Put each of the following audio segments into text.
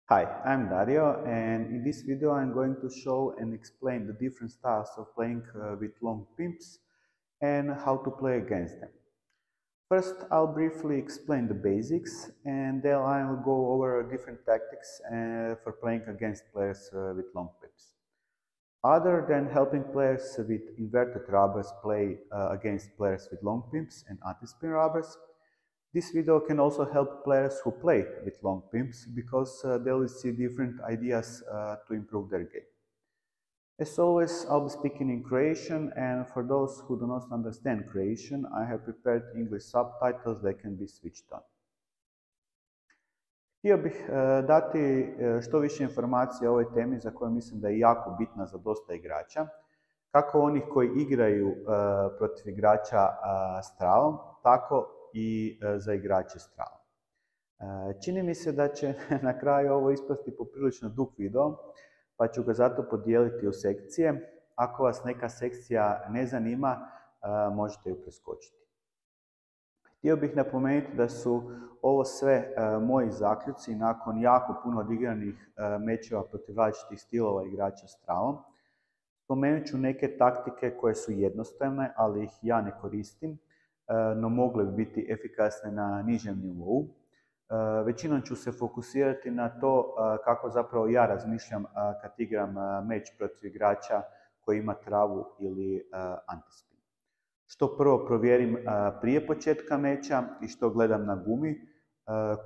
Hi, I'm Dario, and in this video I'm going to show and explain the different styles of playing with long pimps and how to play against them. First, I'll briefly explain the basics, and then I'll go over different tactics for playing against players with long pimps. Other than helping players with inverted rubbers play against players with long pimps and anti-spin rubbers, this video can also help players who play with long pimps because they will see different ideas to improve their game. As always, I'll be speaking in Croatian, and for those who do not understand Croatian, I have prepared English subtitles that can be switched on. Htio bih dati što više informacija o ovoj temi za koju mislim da je jako bitna za dosta igrača, kako onih koji igraju protiv igrača s travom, tako i za igrače s travom. Čini mi se da će na kraju ovo ispasti poprilično dug video, pa ću ga zato podijeliti u sekcije. Ako vas neka sekcija ne zanima, možete ju preskočiti. Htio bih napomenuti da su ovo sve moji zaključci nakon jako puno odigranih mečeva protiv različitih stilova igrača s travom. Spomenut ću neke taktike koje su jednostavne, ali ih ja ne koristim, no mogle bi biti efikasne na nižem nivou. Većinom ću se fokusirati na to kako zapravo ja razmišljam kad igram meč protiv igrača koji ima travu ili antispin. Što prvo provjerim prije početka meča i što gledam na gumi,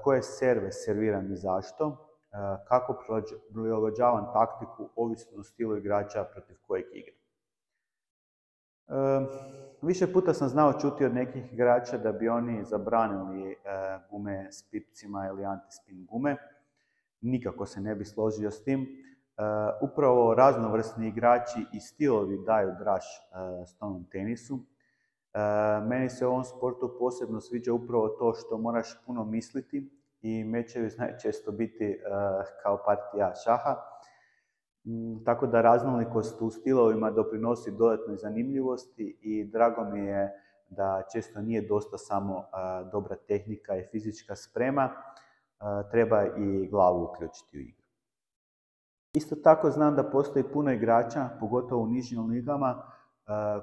koje serve serviram i zašto, kako prilagođavam taktiku ovisno o stilu igrača protiv kojeg igram. Više puta sam znao čuti od nekih igrača da bi oni zabranili gume s pipcima ili antispin gume. Nikako se ne bi složio s tim. Upravo raznovrsni igrači i stilovi daju draž stolnom tenisu. Meni se u ovom sportu posebno sviđa upravo to što moraš puno misliti i mečevi znaju često biti kao partija šaha. Tako da raznolikost u stilovima doprinosi dodatnoj zanimljivosti i drago mi je da često nije dosta samo dobra tehnika i fizička sprema, treba i glavu uključiti u igru. Isto tako znam da postoji puno igrača, pogotovo u nižim ligama,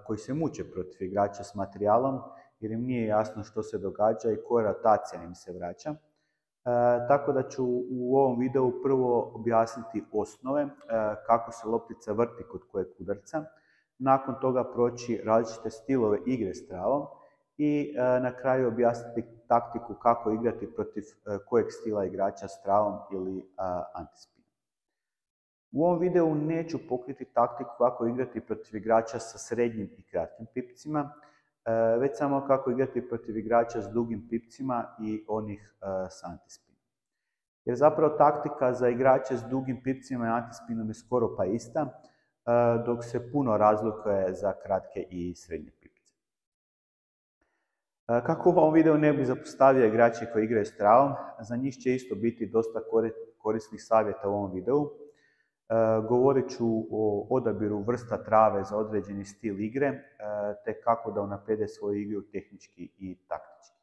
koji se muče protiv igrača s materijalom jer im nije jasno što se događa i koja rotacija im se vraća. Tako da ću u ovom videu prvo objasniti osnove, kako se loptica vrti kod kojeg udarca, nakon toga proći različite stilove igre s travom i na kraju objasniti taktiku kako igrati protiv kojeg stila igrača s travom ili antispinom. U ovom videu neću pokriti taktiku kako igrati protiv igrača sa srednjim i kratkim pipcima, već samo kako igrati protiv igrača s dugim pipcima i onih s antispinom. Jer zapravo taktika za igrače s dugim pipcima i antispinom je skoro pa ista, dok se puno razlikuje za kratke i srednje pipce. Kako u ovom videu ne bih zapostavio igrače koji igraju s travom, za njih će isto biti dosta korisnih savjeta u ovom videu. Govorit ću o odabiru vrsta trave za određeni stil igre, te kako da unaprijede svoju igru tehnički i taktički.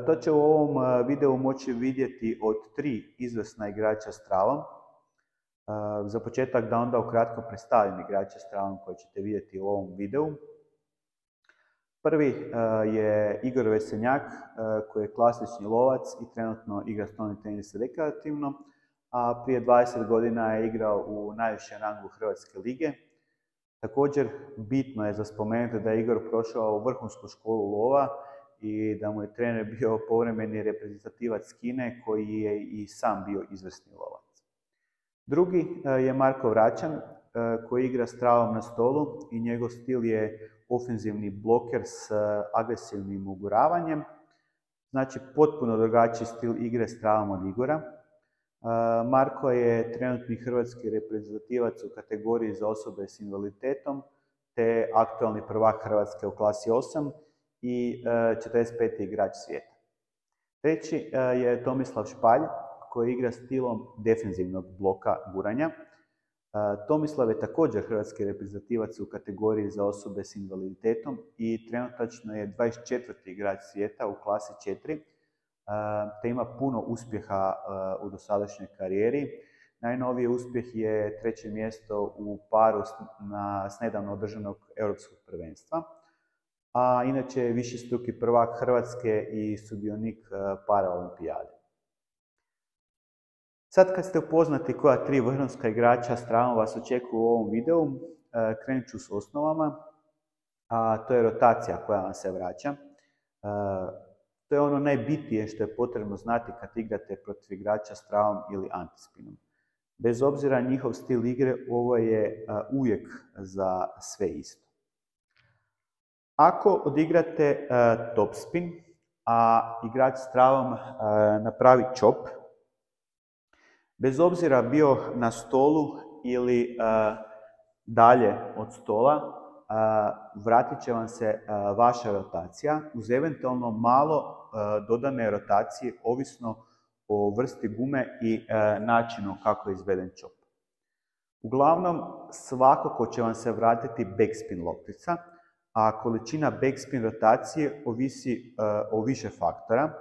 To će u ovom videu moći vidjeti od 3 izvrsna igrača s travom. Za početak da onda ukratko predstavim igrača s travom koje ćete vidjeti u ovom videu. Prvi je Igor Vesenjak, koji je klasični lovac i trenutno igra stolni tenis rekreativno, a prije 20 godina je igrao u najvišem rangu Hrvatske lige. Također, bitno je za spomenuti da je Igor prošao vrhunsku školu lova i da mu je trener bio povremeni reprezentativac Kine koji je i sam bio izvrsni lovac. Drugi je Marko Vračan, koji igra s travom na stolu i njegov stil je ofenzivni bloker s agresivnim uguravanjem. Znači, potpuno drugačiji stil igre s travom od Igora. Marko je trenutni hrvatski reprezentativac u kategoriji za osobe s invaliditetom, te aktualni prvak Hrvatske u klasi 8 i 45. igrač svijeta. Treći je Tomislav Špalj, koji igra stilom defenzivnog bloka guranja. Tomislav je također hrvatski reprezentativac u kategoriji za osobe s invaliditetom i trenutačno je 24. igrač svijeta u klasi 4, te ima puno uspjeha u dosadašnjoj karijeri. Najnoviji uspjeh je 3. mjesto u paru s nedavno održanog Europskog prvenstva, a inače je višestruki prvak Hrvatske i sudionik Paraolimpijade. Sad kad ste upoznati koja 3 vrhunska igrača s travom vas očekuju u ovom videu, krenut ću s osnovama, a to je rotacija koja vam se vraća. To je ono najbitnije što je potrebno znati kad igrate protiv igrača s travom ili antispinom. Bez obzira na njihov stil igre, ovo je uvijek za sve isto. Ako odigrate topspin, a igrač s travom napravi chop, bez obzira bio na stolu ili dalje od stola, vratit će vam se vaša rotacija uz eventualno malo dodane rotacije ovisno o vrsti gume i načinu kako je izveden chop. Uglavnom, svakako će vam se vratiti backspin loptica, a količina backspin rotacije ovisi o više faktora.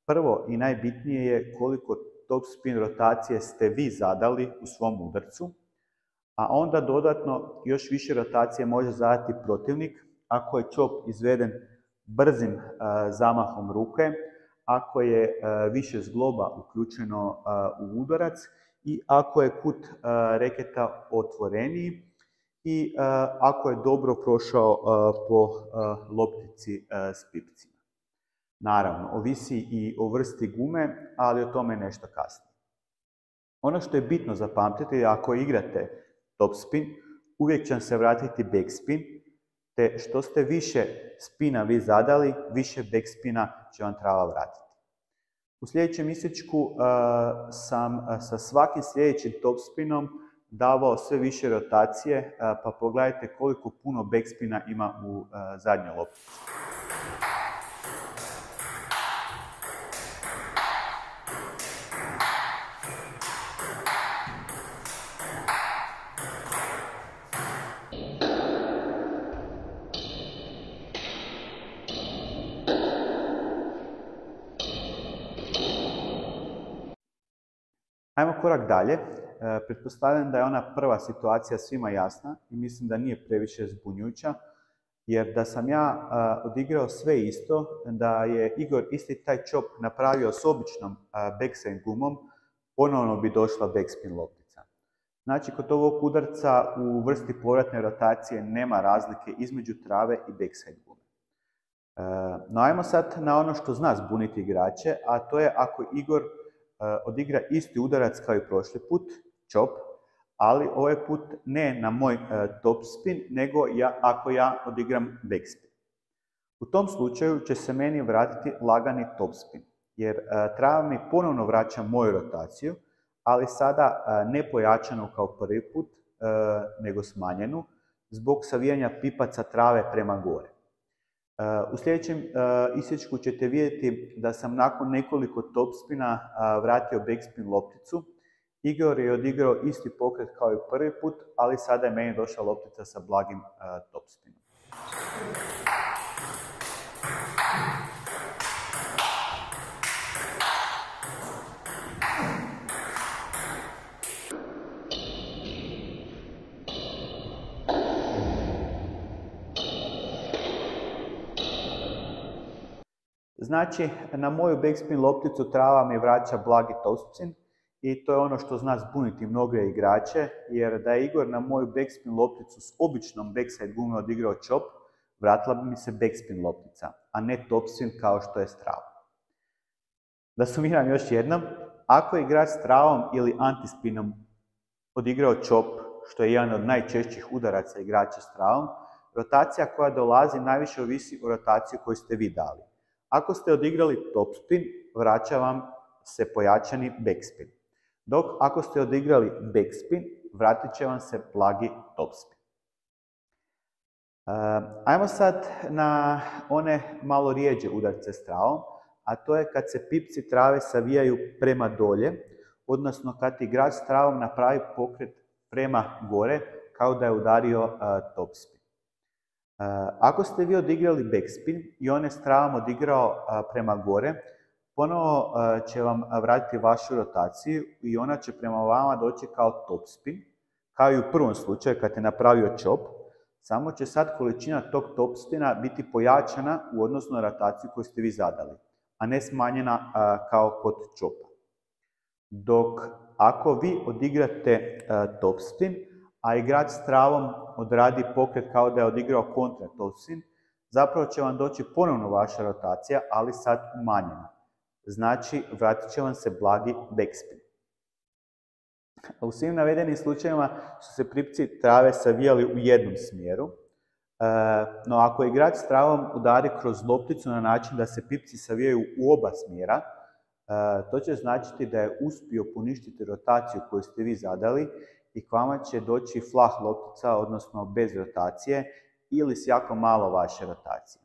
Prvo i najbitnije je koliko topspin rotacije ste vi zadali u svom udarcu, a onda dodatno još više rotacije može zadati protivnik ako je chop izveden brzim zamahom ruke, ako je više zgloba uključeno u udarac i ako je kut reketa otvoreniji i ako je dobro prošao po loptici s pipcima. Naravno, ovisi i o vrsti gume, ali o tome nešto kasnije. Ono što je bitno zapamtiti, ako igrate topspin, uvijek će vam se vratiti backspin, te što ste više spina vi zadali, više backspina će vam trava vratiti. U sljedećem isječku sam sa svakim sljedećim topspinom davao sve više rotacije, pa pogledajte koliko puno backspina ima u zadnjoj loptici. Ajmo korak dalje. Pretpostavljam da je ona prva situacija svima jasna i mislim da nije previše zbunjujuća, jer da sam ja odigrao sve isto, da je Igor isti taj chop napravio s običnom backside gumom, ponovno bi došla backspin loptica. Znači, kod ovog udarca u vrsti povratne rotacije nema razlike između trave i backside gume. No, ajmo sad na ono što zna zbuniti igrače, a to je ako Igor odigra isti udarac kao i prošli put, chop, ali ovaj put ne na moj topspin, nego ako ja odigram backspin. U tom slučaju će se meni vratiti lagani topspin, jer trava mi ponovno vraća moju rotaciju, ali sada ne pojačanu kao prvi put, nego smanjenu, zbog savijanja pipaca trave prema gore. U sljedećem isječku ćete vidjeti da sam nakon nekoliko topspina vratio backspin lopticu. Igor je odigrao isti pokret kao i prvi put, ali sada je meni došla loptica sa blagim topspinom. Znači, na moju backspin lopticu trava mi vraća blagi topspin i to je ono što zna zbuniti mnoge igrače, jer da je Igor na moju backspin lopticu s običnom backside gume odigrao chop, vratila bi mi se backspin loptica, a ne topspin kao što je s travom. Da sumiram još jednom, ako je igrač s travom ili antispinom odigrao chop, što je jedan od najčešćih udaraca igrača s travom, rotacija koja dolazi najviše ovisi o rotaciji koju ste vi dali. Ako ste odigrali topspin, vraća vam se pojačani backspin. Dok ako ste odigrali backspin, vratit će vam se blagi topspin. Ajmo sad na one malo rijeđe udarce s travom, a to je kad se pipci trave savijaju prema dolje, odnosno kad igrač s travom napravi pokret prema gore, kao da je udario topspin. Ako ste vi odigrali backspin i on je s travom odigrao prema gore, ponovo će vam vratiti vašu rotaciju i ona će prema vama doći kao topspin, kao i u prvom slučaju kad je napravio chop, samo će sad količina tog topspina biti pojačana u odnosu na rotaciju koju ste vi zadali, a ne smanjena kao kod chopa. Dok ako vi odigrate topspin, a igrač s travom odradi pokret kao da je odigrao kontra topspin, zapravo će vam doći ponovno vaša rotacija, ali sad umanjena. Znači, vratit će vam se blagi backspin. U svim navedenim slučajevima su se pripci trave savijali u jednom smjeru, no ako igrač s travom udari kroz lopticu na način da se pipci savijaju u oba smjera, to će značiti da je uspio poništiti rotaciju koju ste vi zadali i k vama će doći flah loptica, odnosno bez rotacije ili s jako malo vaše rotacije.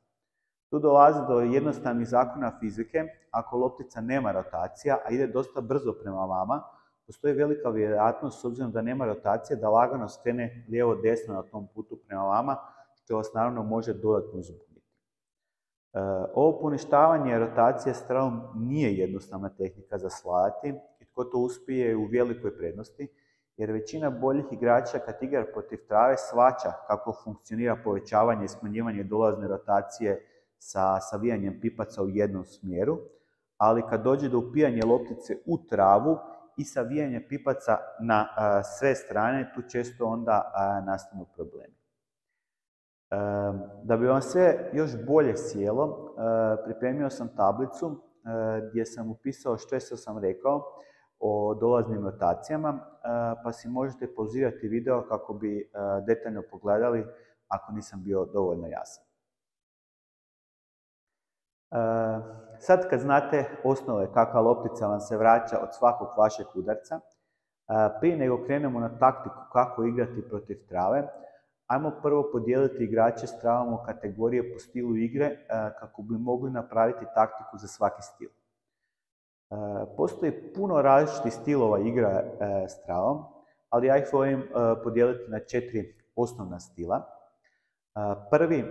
Tu dolazi do jednostavnih zakona fizike. Ako loptica nema rotacija, a ide dosta brzo prema vama, postoji velika vjerojatnost, s obzirom da nema rotacije, da lagano skrene lijevo-desno na tom putu prema vama, što vas naravno može dodatno uzbuditi. Ovo poništavanje rotacije s travom nije jednostavna tehnika za svladati i tko to uspije je u velikoj prednosti, jer većina boljih igrača kad igra protiv trave shvaća kako funkcionira povećavanje i smanjivanje dolazne rotacije sa savijanjem pipaca u jednom smjeru, ali kad dođe do upijanja loptice u travu i savijanja pipaca na sve strane, tu često onda nastanu problemi. Da bi vam sve još bolje sjelo, pripremio sam tablicu gdje sam upisao što sam rekao o dolaznim rotacijama, pa si možete pauzirati video kako bi detaljno pogledali ako nisam bio dovoljno jasan. Sad kad znate osnove kakva loptica vam se vraća od svakog vašeg udarca, prije nego krenemo na taktiku kako igrati protiv trave, ajmo prvo podijeliti igrače s travom u kategorije po stilu igre kako bi mogli napraviti taktiku za svaki stil. Postoji puno različitih stilova igra s travom, ali ja ih volim podijeliti na 4 osnovna stila. Prvi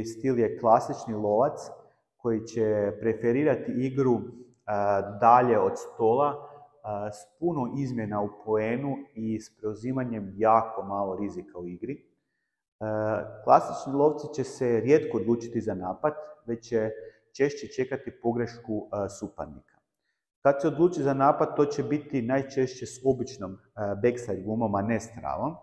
stil je klasični lovac koji će preferirati igru dalje od stola s puno izmjena u poenu i s preuzimanjem jako malo rizika u igri. Klasični lovci će se rijetko odlučiti za napad, već će češće čekati pogrešku suparnika. Kad se odluči za napad, to će biti najčešće s običnom backside gumom, a ne s travom.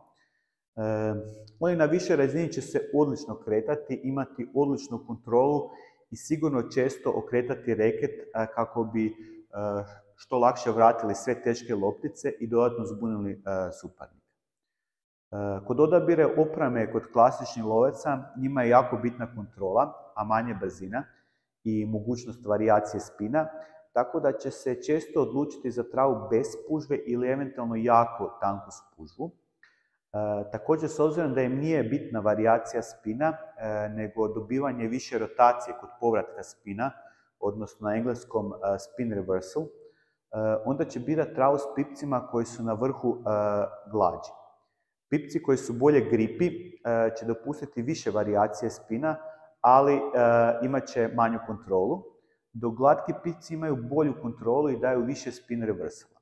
Oni na višoj razini će se odlično kretati, imati odličnu kontrolu i sigurno često okretati reket kako bi što lakše vratili sve teške loptice i dodatno zbunili suparnika. Kod odabire opreme kod klasičnih lovaca njima je jako bitna kontrola, a manje brzina i mogućnost varijacije spina, tako da će se često odlučiti za travu bez spužve ili eventualno jako tanku spužvu. Također, s obzirom da im nije bitna varijacija spina, nego dobivanje više rotacije kod povratka spina, odnosno na engleskom spin reversal, onda će birati travu s pipcima koji su na vrhu glađi. Pipci koji su bolje gripi će dopustiti više varijacije spina, ali imat će manju kontrolu, dok glatki pipci imaju bolju kontrolu i daju više spin reversala.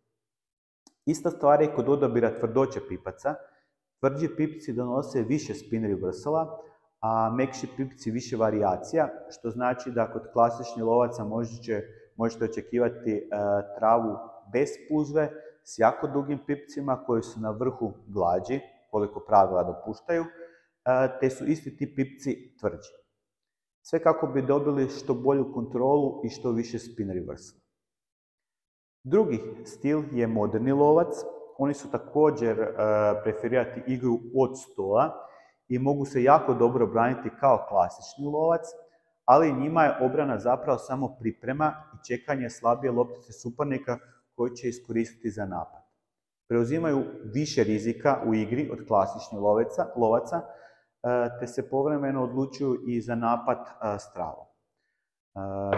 Ista stvar je kod odabira tvrdoće pipaca. Tvrđi pipci donose više spin reversala, a mekši pipci više varijacija, što znači da kod klasičnih lovaca možete očekivati travu bez spužve s jako dugim pipcima koji su na vrhu glađi, koliko pravila dopuštaju, te su isti ti pipci tvrđi. Sve kako bi dobili što bolju kontrolu i što više spin reversala. Drugi stil je moderni lovac. Oni su također preferirati igru od stola i mogu se jako dobro braniti kao klasični lovac, ali njima je obrana zapravo samo priprema i čekanje slabije loptice suparnika koji će iskoristiti za napad. Preuzimaju više rizika u igri od klasičnih lovaca, te se povremeno odlučuju i za napad s travom.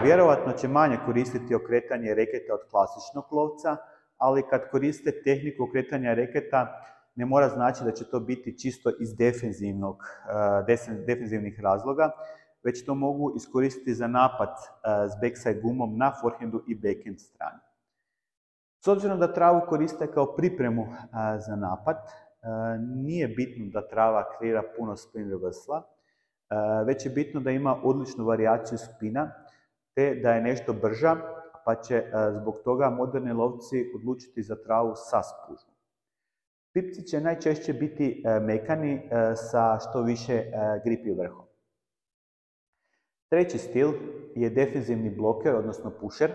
Vjerovatno će manje koristiti okretanje reketa od klasičnog lovca, ali kad koriste tehniku okretanja reketa, ne mora znači da će to biti čisto iz defenzivnih razloga, već to mogu iskoristiti za napad s backside gumom na forehandu i backhand strani. S obzirom da travu koriste kao pripremu za napad, nije bitno da trava kreira puno spin reversala, već je bitno da ima odličnu varijaciju spina, te da je nešto brža, pa će zbog toga moderni lovci odlučiti za travu sa spužvom. Pipci će najčešće biti mekani sa što više gripi vrhom. Treći stil je defenzivni bloker, odnosno pusher.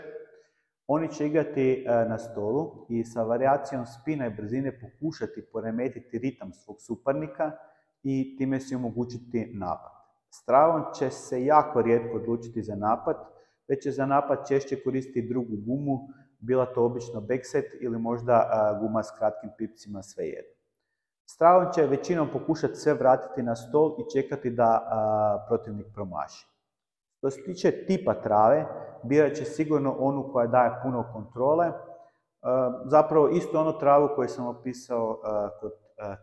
Oni će igrati na stolu i sa varijacijom spina i brzine pokušati poremetiti ritam svog suparnika i time si omogućiti napad. S travom će se jako rijetko odlučiti za napad, već će za napad češće koristiti drugu gumu, bila to obično backside ili možda guma s kratkim pipcima, svejedno. S travom će većinom pokušati sve vratiti na stol i čekati da protivnik promaši. Što se tiče tipa trave, birat će sigurno onu koja daje puno kontrole, zapravo isto onu travu koju sam opisao kod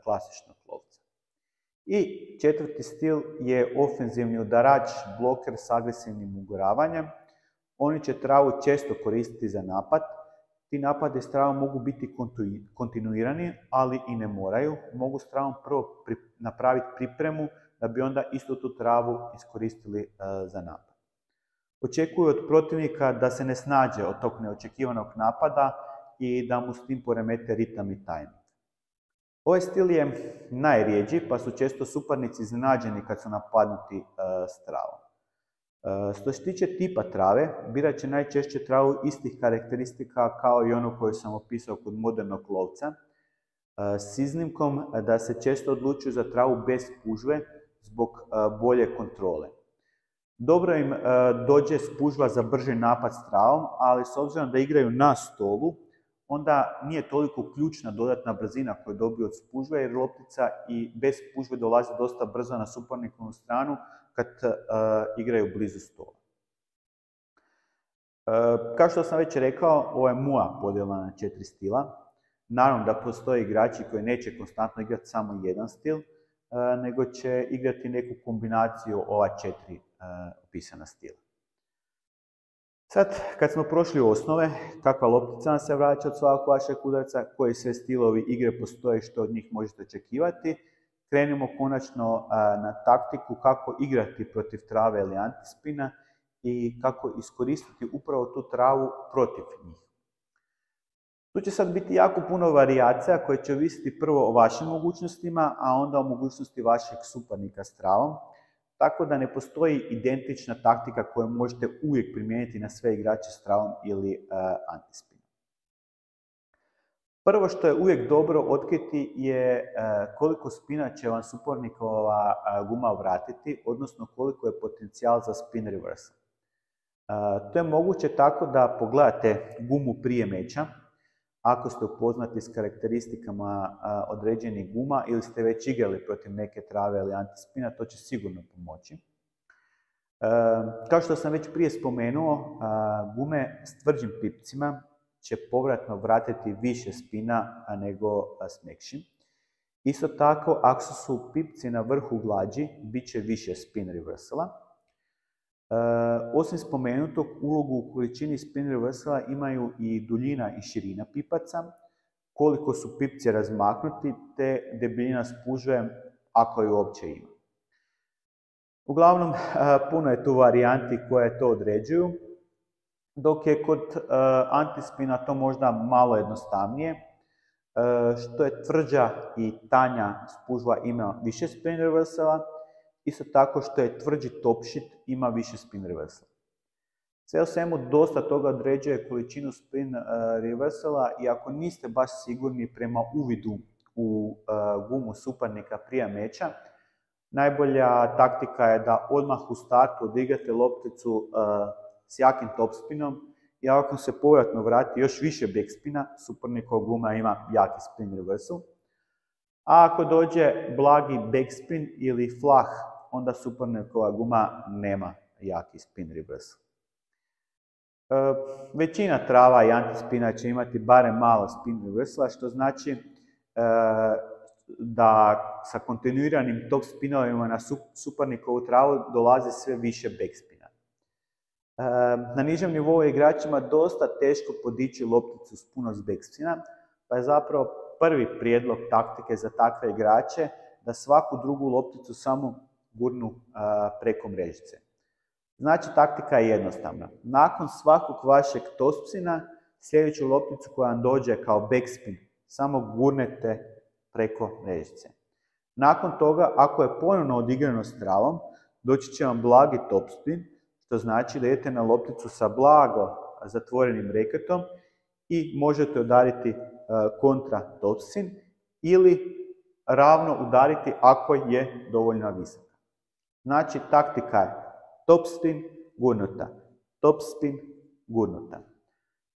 klasičnog lovca. I četvrti stil je ofenzivni udarač, bloker s agresivnim ugoravanjem. Oni će travu često koristiti za napad. Ti napadi s travom mogu biti kontinuirani, ali i ne moraju. Mogu s travom prvo napraviti pripremu da bi onda istu tu travu iskoristili za napad. Očekuju od protivnika da se ne snađe od tog neočekivanog napada i da mu s tim poremete ritam i timing. Ovaj stil je najrjeđi, pa su često suparnici iznenađeni kad su napadnuti s travom. Što se tiče tipa trave, birat će najčešće travu istih karakteristika kao i onu koju sam opisao kod modernog lovca, s iznimkom da se često odlučuju za travu bez spužve zbog bolje kontrole. Dobro im dođe spužva za brži napad s travom, ali s obzirom da igraju na stolu, onda nije toliko ključna dodatna brzina koju dobiju od spužve, jer loptica i bez spužve dolazi dosta brzo na suparnikovu stranu kad igraju blizu stola. Kao što sam već rekao, ovo je moja podjela na 4 stila. Naravno da postoje igrači koji neće konstantno igrati samo jedan stil, nego će igrati neku kombinaciju ova 4 opisana stila. Sad, kad smo prošli osnove, kakva loptica nam se vraća od svakog vašeg udarca, koji sve stilovi igre postoje, što od njih možete očekivati, krenimo konačno na taktiku kako igrati protiv trave ili antispina i kako iskoristiti upravo tu travu protiv njih. Tu će sad biti jako puno varijacija koje će ovisiti prvo o vašim mogućnostima, a onda o mogućnosti vašeg suparnika s travom, tako da ne postoji identična taktika koju možete uvijek primijeniti na sve igrače s travom ili antispinom. Prvo što je uvijek dobro otkriti je koliko spina će vam suparnikova guma vratiti, odnosno koliko je potencijal za spin reversal. To je moguće tako da pogledate gumu prije meča, ako ste upoznati s karakteristikama određenih guma ili ste već igrali protiv neke trave ili antispina, to će sigurno pomoći. Kao što sam već prije spomenuo, gume s tvrđim pipcima će povratno vratiti više spina nego s mekšim. Isto tako, ako su pipci na vrhu glađi, bit će više spin reversala. Osim spomenutog, ulogu u količini spin reversala imaju i duljina i širina pipaca, koliko su pipci razmaknuti, te debljina spužve, ako ju uopće ima. Uglavnom, puno je tu varijanti koje to određuju, dok je kod antispina to možda malo jednostavnije. Što je tvrđa i tanja spužva ima više spin reversala, isto tako što je tvrđi top sheet ima više spin reversala. Sve u svemu dosta toga određuje količinu spin reversala i ako niste baš sigurni prema uvidu u gumu suparnika prije meča, najbolja taktika je da odmah u startu odigrate lopticu s jakim topspinom i ako se povratno vrati još više backspina, suparnikova guma ima jaki spin reversal. A ako dođe blagi backspin ili flah, onda suparnikova guma nema jaki spin reversal. Većina trava i antispina će imati barem malo spin reversala, što znači da sa kontinuiranim top spinovima na suparnikovu travu dolazi sve više backspina. Na nižem nivou je igračima dosta teško podići lopticu s puno backspina, pa je zapravo prvi prijedlog taktike za takve igrače da svaku drugu lopticu samo gurnu preko mrežice. Znači, taktika je jednostavna. Nakon svakog vašeg topspina, sljedeću lopticu koja vam dođe kao backspin, samo gurnete preko mrežice. Nakon toga, ako je ponovno odigrano s travom, doći će vam blagi topspin, što znači da idete na lopticu sa blago zatvorenim reketom i možete udariti kontra topspin ili ravno udariti ako je dovoljno visoka. Znači, taktika je topspin, gurnuta, topspin, gurnuta.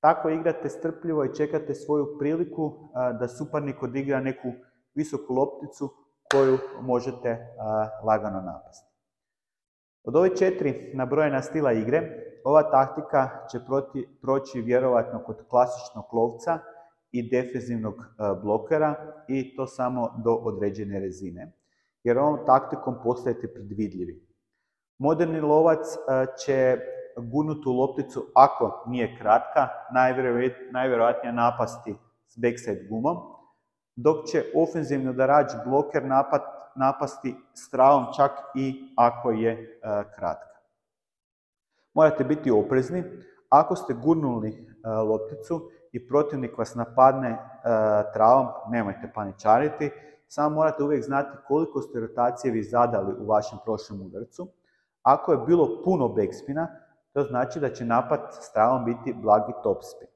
Tako igrate strpljivo i čekate svoju priliku da suparnik odigra neku visoku lopticu koju možete lagano napasti. Od ove 4 nabrojena stila igre, ova taktika će proći vjerovatno kod klasičnog lovca i defenzivnog blokera i to samo do određene razine, jer ovom taktikom postajete predvidljivi. Moderni lovac će gurnutu lopticu, ako nije kratka, najvjerojatnije napasti s backside gumom, dok će ofenzivni udarač bloker napasti s travom čak i ako je kratka. Morate biti oprezni. Ako ste gurnuli lopticu i protivnik vas napadne travom, nemojte paničariti, samo morate uvijek znati koliko ste rotacije vi zadali u vašem prošlom udarcu. Ako je bilo puno backspina, to znači da će napad s travom biti blagi topspin.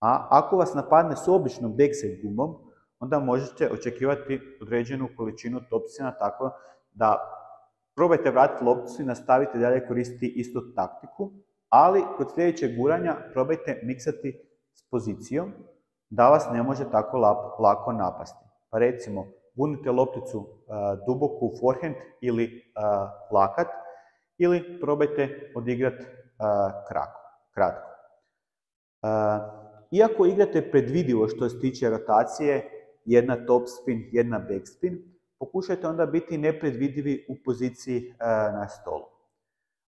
A ako vas napadne s običnom backside gumom, onda možete očekivati određenu količinu topspina, tako da probajte vratiti lopticu i nastavite dalje koristiti istu taktiku, ali kod sljedećeg guranja probajte miksati s pozicijom da vas ne može tako lako napasti. Pa recimo, gurnite lopticu duboko u forehand ili lakat, ili probajte odigrati kratko. Iako igrate predvidivo što se tiče rotacije, jedna topspin, jedna backspin, pokušajte onda biti nepredvidivi u poziciji na stolu.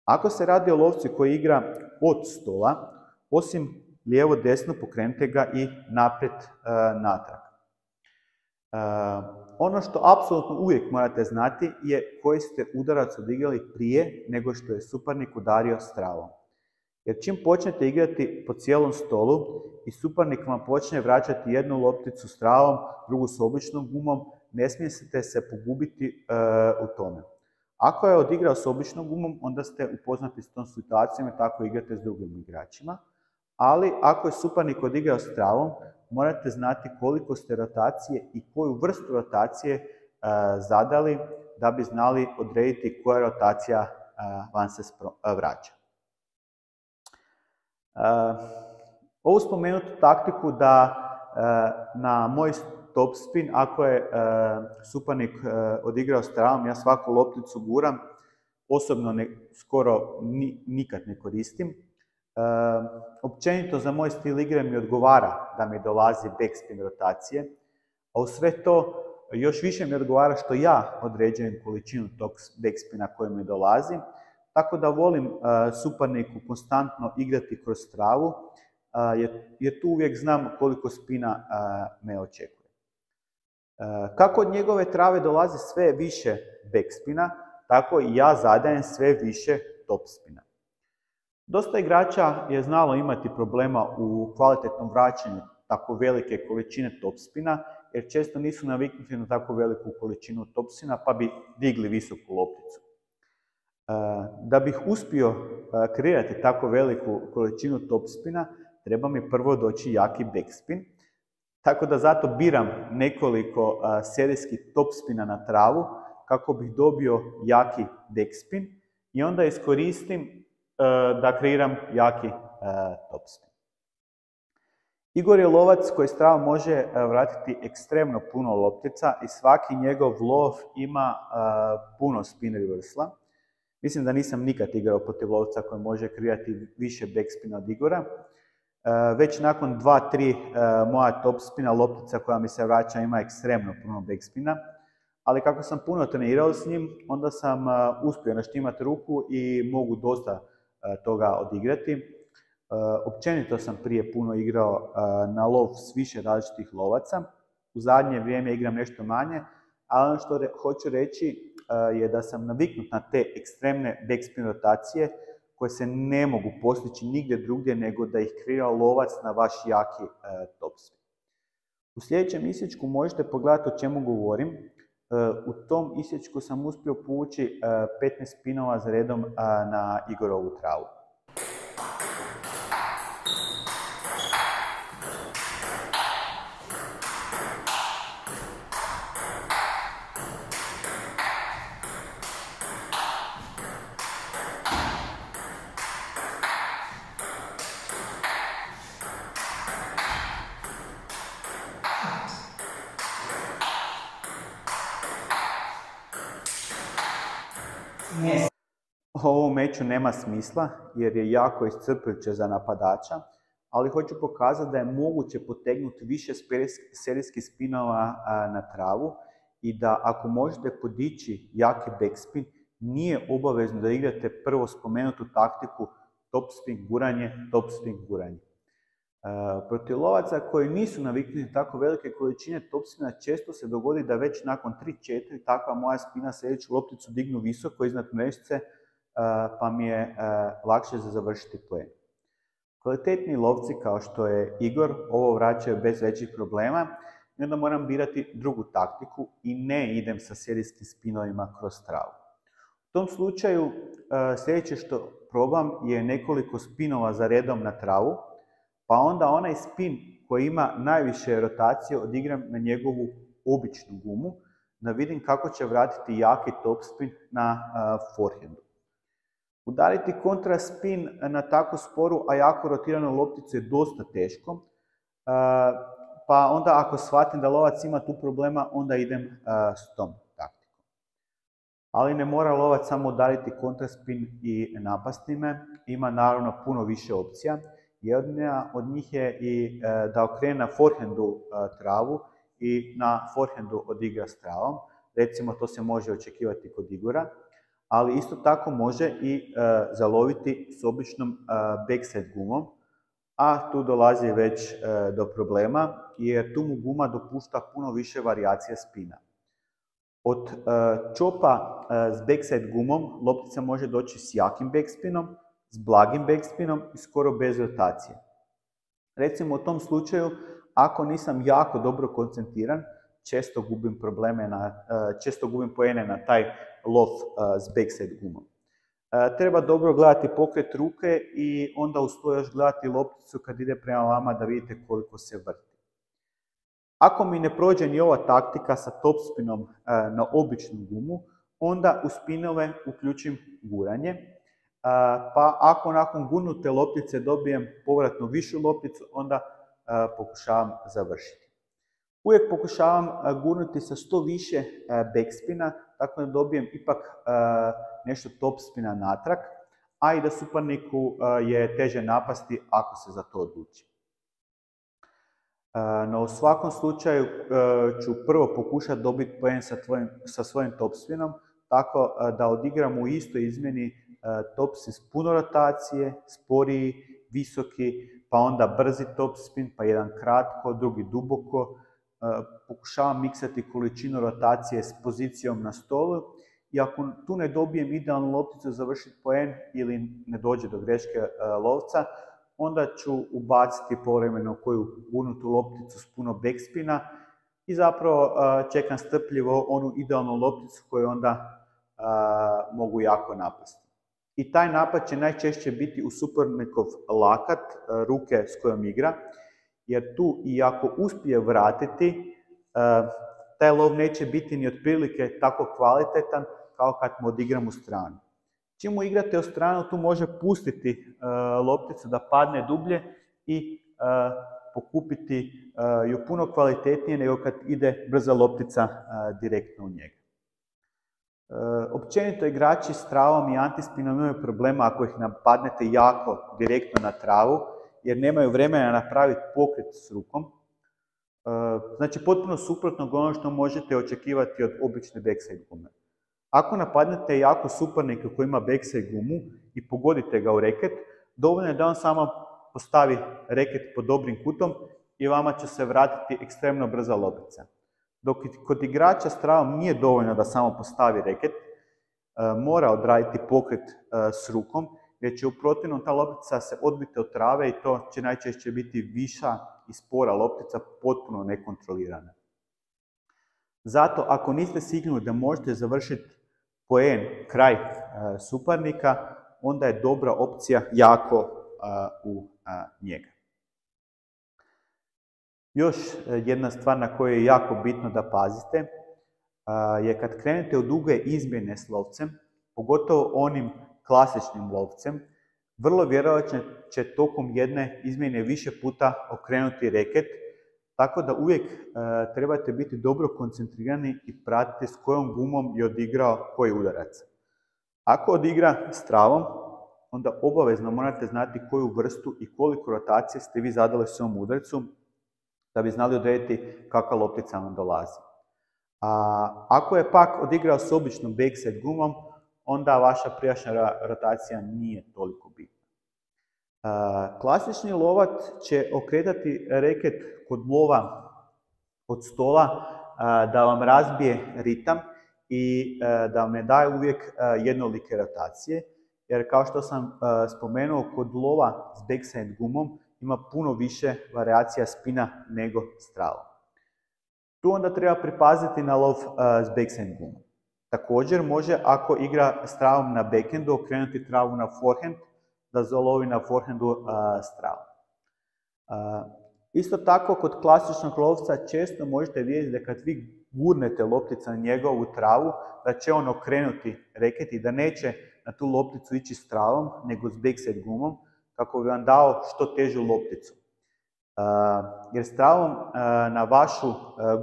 Ako se radi o lovcu koji igra od stola, osim lijevo-desno pokrenite ga i naprijed-natrag. Ono što apsolutno uvijek morate znati je koji ste udarac odigrali prije nego što je suparnik udario s travom. Jer čim počnete igrati po cijelom stolu i suparnik vam počne vraćati jednu lopticu s travom, drugu s običnom gumom, ne smijete se pogubiti u tome. Ako je odigrao s običnom gumom, onda ste upoznati s tom situacijom i tako igrate s drugim igračima. Ali ako je suparnik odigrao s travom, morate znati koliko ste rotacije i koju vrstu rotacije zadali da bi znali odrediti koja rotacija vam se vraća. Ovu spomenutu taktiku da na moj topspin, ako je suparnik odigrao s travom, ja svaku lopticu guram, osobno skoro nikad ne koristim. Općenito za moj stil igre mi odgovara da mi dolazi backspin rotacije, a u sve to još više mi odgovara što ja određujem količinu tog backspina koji mi dolazi, tako da volim suparniku konstantno igrati kroz travu, jer tu uvijek znam koliko spina me očekuje. Kako od njegove trave dolazi sve više backspina, tako i ja zadajem sve više topspina. Dosta igrača je znalo imati problema u kvalitetnom vraćanju tako velike količine topspina, jer često nisu naviknuti na tako veliku količinu topspina, pa bi digli visoku lopticu. Da bih uspio kreirati tako veliku količinu topspina, treba mi prvo doći jaki backspin, tako da zato biram nekoliko serijskih topspina na travu kako bih dobio jaki backspin i onda iskoristim da kreiram jaki topspin. Igor je lovac koji s travom može vratiti ekstremno puno loptica i svaki njegov lov ima puno spin reversala. Mislim da nisam nikad igrao protiv lovca koji može kreirati više backspina od Igora. Već nakon 2-3 moja topspina loptica koja mi se vraća ima ekstremno puno backspina, ali kako sam puno trenirao s njim, onda sam uspio naštimati ruku i mogu dosta toga odigrati. Općenito sam prije puno igrao na lov s više različitih lovaca. U zadnje vrijeme igram nešto manje, ali ono što hoću reći je da sam naviknut na te ekstremne backspin rotacije koje se ne mogu postići nigdje drugdje nego da ih kreira lovac na vaš jaki topspin. U sljedećem isječku možete pogledati o čemu govorim. U tom isječku sam uspio povući 15 spinova za redom na Igorovu travu. Ovo meču nema smisla jer je jako iscrpljujuće za napadača, ali hoću pokazati da je moguće potegnuti više serijskih spinova na travu i da ako možete podići jaki backspin, nije obavezno da igrate prvo spomenutu taktiku topspin guranje, topspin guranje. Protiv lovaca koji nisu naviknuti tako velike količine topspina često se dogodi da već nakon 3-4 takva moja spina sljedeću lopticu dignu visoko iznad mrežice, pa mi je lakše za završiti poen. Kvalitetni lovci kao što je Igor ovo vraćaju bez većih problema i onda moram birati drugu taktiku i ne idem sa serijskim spinovima kroz travu. U tom slučaju sljedeće što probam je nekoliko spinova za redom na travu, pa onda onaj spin koji ima najviše rotacije odigram na njegovu običnu gumu, da vidim kako će vratiti jaki topspin na forehandu. Udariti kontraspin na tako sporu, a jako rotiranu lopticu je dosta teško, pa onda ako shvatim da lovac ima tu problema, onda idem s tom taktikom. Ali ne mora lovac samo udariti kontraspin i napasti me, ima naravno puno više opcija. Jedna od njih je i da okrene na forehandu travu i na forehandu odigra s travom. Recimo to se može očekivati kod Igora, ali isto tako može i zaloviti s običnom backside gumom, a tu dolazi već do problema jer tu mu guma dopušta puno više varijacije spina. Od chopa s backside gumom loptica može doći s jakim backspinom, s blagim backspinom i skoro bez rotacije. Recimo u tom slučaju, ako nisam jako dobro koncentriran, često gubim poene na taj lov s backside gumom. Treba dobro gledati pokret ruke i onda uz to još gledati lopticu kad ide prema vama da vidite koliko se vrti. Ako mi ne prođe ni ova taktika sa topspinom na običnu gumu, onda u spinove uključim guranje. Pa ako nakon gurnute loptice dobijem povratno višu lopticu, onda pokušavam završiti. Uvijek pokušavam gurnuti sa što više backspina, tako da dobijem ipak nešto topspina natrag, a i da suparniku je teže napasti ako se za to odluči. No u svakom slučaju ću prvo pokušati dobiti poen sa svojim topspinom, tako da odigram u istoj izmjeni topspin s puno rotacije, sporiji, visoki, pa onda brzi topspin, pa jedan kratko, drugi duboko. Pokušavam miksati količinu rotacije s pozicijom na stolu i ako tu ne dobijem idealnu lopticu završiti poen ili ne dođe do greške lovca, onda ću ubaciti povremeno koju gurnutu lopticu s puno backspina i zapravo čekam strpljivo onu idealnu lopticu koju onda mogu jako napasti. I taj napad će najčešće biti u suparnikov lakat, ruke s kojom igra, jer tu i ako uspije vratiti, taj lov neće biti ni otprilike tako kvalitetan kao kad mu odigram u stranu. Čim mu igrate u stranu, tu može pustiti lopticu da padne dublje i pokupiti ju puno kvalitetnije nego kad ide brza loptica direktno u njega. Općenito igrači s travom i antispinom imaju problema ako ih napadnete jako direktno na travu, jer nemaju vremena napraviti pokret s rukom. Znači, potpuno suprotno od ono što možete očekivati od obične backside gume. Ako napadnete jako suparnika koji ima backside gumu i pogodite ga u reket, dovoljno je da on samo postavi reket pod dobrim kutom i vama će se vratiti ekstremno brza loptica. Dok kod igrača s travom nije dovoljno da samo postavi reket, mora odraditi pokret s rukom, jer će u protivnom ta loptica se odbiti od trave i to će najčešće biti viša i spora loptica, potpuno nekontrolirana. Zato, ako niste sigurni da možete završiti poen kraj suparnika, onda je dobra opcija jako u njega. Još jedna stvar na koju je jako bitno da pazite je kad krenete u duge izmjene s lovcem, pogotovo onim klasičnim lovcem, vrlo vjerojatno će tokom jedne izmjene više puta okrenuti reket, tako da uvijek trebate biti dobro koncentrirani i pratiti s kojom gumom je odigrao koji udarac. Ako odigra s travom, onda obavezno morate znati koju vrstu i koliko rotacije ste vi zadali svom udarcu, da bi znali odrediti kakva loptica vam dolazi. Ako je pak odigrao s običnom backside gumom, onda vaša prijašnja rotacija nije toliko bitna. Klasični lovac će okretati reket kod lova od stola da vam razbije ritam i da vam ne daje uvijek jednolike rotacije, jer kao što sam spomenuo, kod lova s backside gumom ima puno više varijacija spina nego s travom. Tu onda treba pripaziti na lov s backside gumom. Također može, ako igra s travom na backhandu, okrenuti travu na forehand, da zalovi na forehandu s travom. Isto tako, kod klasičnog lovca često možete vidjeti da kad vi gurnete loptica na njegovu travu, da će on okrenuti reket i da neće na tu lopticu ići s travom, nego s backside gumom, kako bi vam dao što težu lopticu. Jer s travom na vašu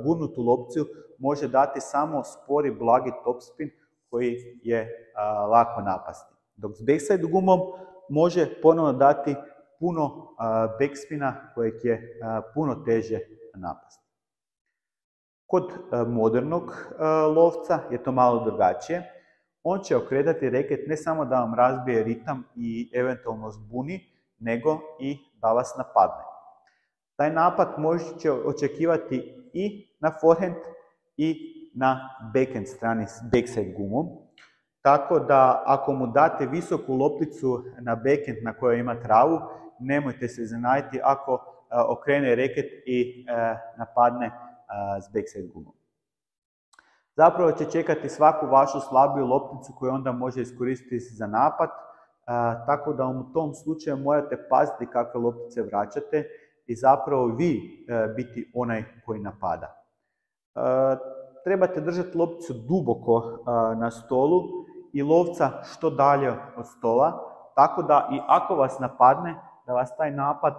gurnutu lopticu može dati samo spori, blagi topspin koji je lako napasti. Dok s backside gumom može ponovno dati puno backspina kojeg je puno teže napasti. Kod modernog lovca je to malo drugačije. On će okretati reket ne samo da vam razbije ritam i eventualno zbuni, nego i da vas napadne. Taj napad možete očekivati i na forehand i na backhand strani s backside gumom. Tako da ako mu date visoku lopticu na backhand na kojoj ima travu, nemojte se iznenaditi ako okrene reket i napadne s backside gumom. Zapravo će čekati svaku vašu slabiju lopticu koju onda može iskoristiti za napad, tako da u tom slučaju morate paziti kakve loptice vraćate i zapravo vi biti onaj koji napada. Trebate držati lopticu duboko na stolu i lovca što dalje od stola, tako da i ako vas napadne, da vas taj napad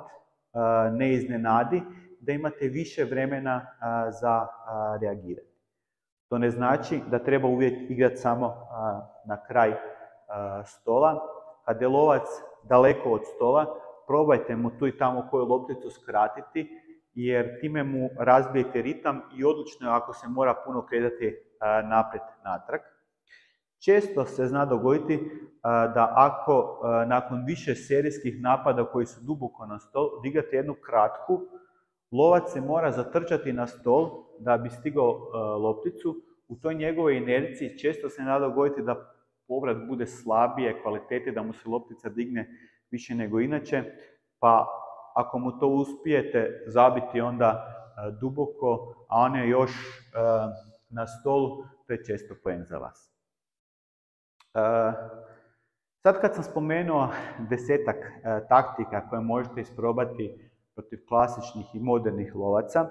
ne iznenadi, da imate više vremena za reagirati. To ne znači da treba uvijek igrati samo na kraj stola. Kad je lovac daleko od stola, probajte mu tu i tamo koju lopticu skratiti, jer time mu razbijete ritam i odlično je ako se mora puno kretati naprijed natrag. Često se zna dogoditi da ako nakon više serijskih napada koji su duboko na stol, odigrate jednu kratku, lovac se mora zatrčati na stol da bi stigao lopticu. U toj njegovoj inerciji često se zna dogoditi da povrat bude slabije kvalitete, da mu se loptica digne više nego inače, pa ako mu to uspijete zabiti onda duboko, a on je još na stolu, to je često poen za vas. Sad kad sam spomenuo 10-ak taktika koje možete isprobati protiv klasičnih i modernih lovaca,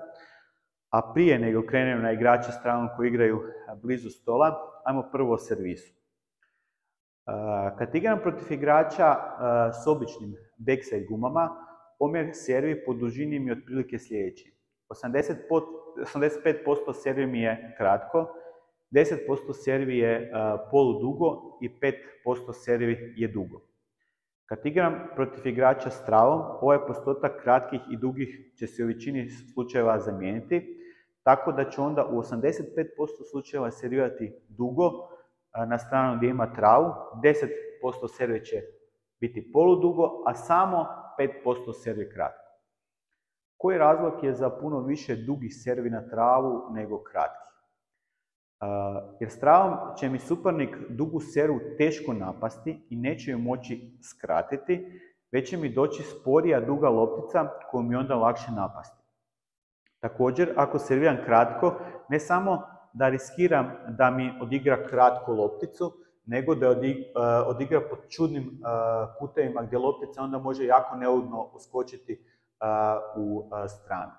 a prije nego krenemo na igrače s travom koji igraju blizu stola, ajmo prvo o servisu. Kad igram protiv igrača s običnim backside gumama, omjer servi po dužini mi je otprilike sljedeći. 85% servi mi je kratko, 10% servi je poludugo i 5% servi je dugo. Kad igram protiv igrača s travom, ovaj postotak kratkih i dugih će se u većini slučajeva zamijeniti, tako da će onda u 85% slučajeva servirati dugo na stranu gdje ima travu, 10% serve će biti poludugo, a samo 5% serve kratko. Koji razlog je za puno više dugih servi na travu nego kratkih? Jer s travom će mi suparnik dugu servu teško napasti i neće ju moći skratiti, već će mi doći sporija duga loptica koju mi onda lakše napasti. Također, ako serviram kratko, ne samo da riskiram da mi odigra kratku lopticu, nego da odigra pod čudnim putevima gdje loptica onda može jako neugodno uskočiti u stranu.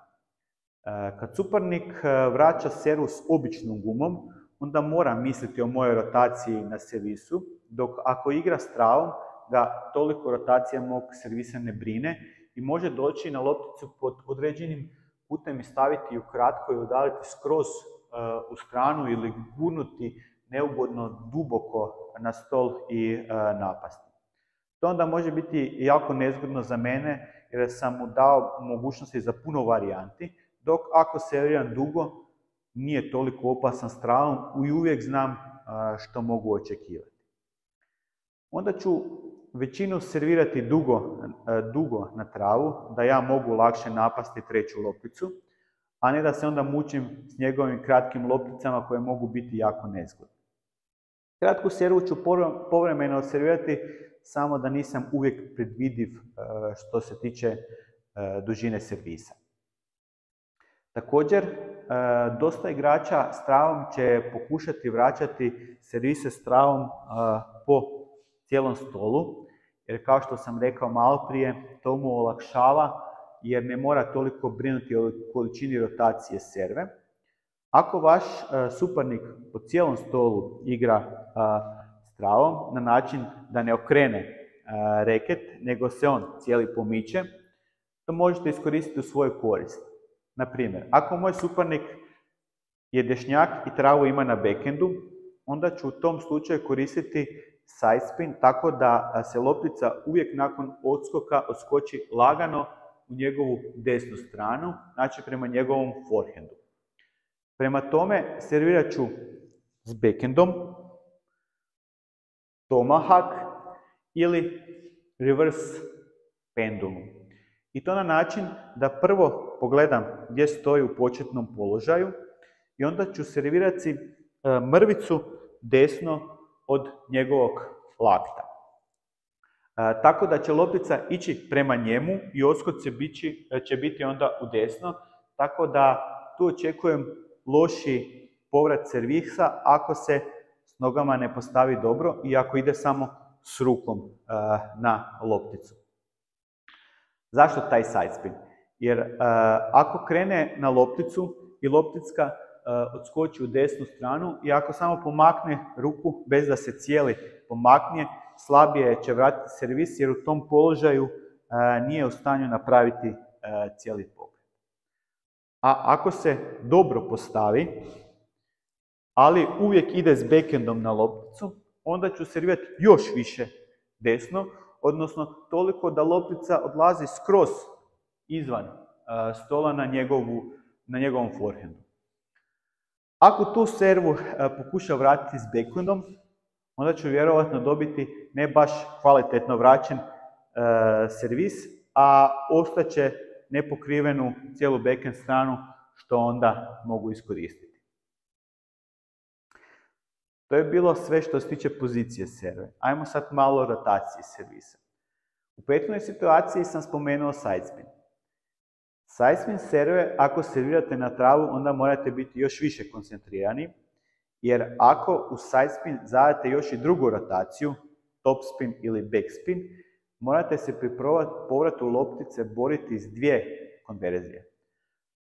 Kad suparnik vraća servu s običnom gumom, onda mora misliti o mojoj rotaciji na servisu, dok ako igra s travom, ga toliko rotacija mog servisa ne brine i može doći na lopticu pod određenim putem i staviti ju kratko i udaliti skroz u stranu ili gurnuti neugodno duboko na stol i napasti. To onda može biti jako nezgodno za mene jer sam mu dao mogućnosti za puno varijanti, dok ako serviram dugo, nije toliko opasan s travom i uvijek znam što mogu očekivati. Onda ću većinu servirati dugo na travu, da ja mogu lakše napasti treću lopticu, a ne da se onda mučim s njegovim kratkim lopticama koje mogu biti jako nezgodne. Kratku servu ću povremeno servirati, samo da nisam uvijek predvidiv što se tiče dužine servisa. Također, dosta igrača s travom će pokušati vraćati servise s travom po cijelom stolu, jer kao što sam rekao malo prije, to mu olakšava jer ne mora toliko brinuti o količini rotacije serve. Ako vaš suparnik po cijelom stolu igra s travom na način da ne okrene reket, nego se on cijeli pomiče, to možete iskoristiti u svoju korist. Na primjer, ako moj suparnik je dešnjak i travu ima na backhandu, onda ću u tom slučaju koristiti side spin tako da se loptica uvijek nakon odskoka odskoči lagano u njegovu desnu stranu, znači prema njegovom forehandu. Prema tome servirat ću s backhandom, tomahawk ili reverse pendulum. I to na način da prvo pogledam gdje stoji u početnom položaju i onda ću servirati mrvicu desno od njegovog lakta. Tako da će loptica ići prema njemu i odskok će biti onda u desno, tako da tu očekujem loši povrat servisa ako se s nogama ne postavi dobro i ako ide samo s rukom na lopticu. Zašto taj side spin? Jer ako krene na lopticu i loptica odskoči u desnu stranu i ako samo pomakne ruku bez da se cijeli pomakne, slabije će vratiti servis jer u tom položaju nije u stanju napraviti cijeli pokret. A ako se dobro postavi, ali uvijek ide s backhandom na lopticu, onda ću servirati još više desno, odnosno toliko da loptica odlazi skroz izvan stola na njegovom forehandu. Ako tu servu pokuša vratiti s backhandom, onda ću vjerojatno dobiti ne baš kvalitetno vraćen servis, a ostaće nepokrivenu cijelu backhand stranu, što onda mogu iskoristiti. To je bilo sve što se tiče pozicije serve. Ajmo sad malo o rotaciji servisa. U prethodnoj situaciji sam spomenuo side spin. Side spin serve, ako servirate na travu, onda morate biti još više koncentrirani, jer ako u side spin zadate još i drugu rotaciju, top spin ili back spin, morate se pri povratu loptice boriti s dvije konverzije.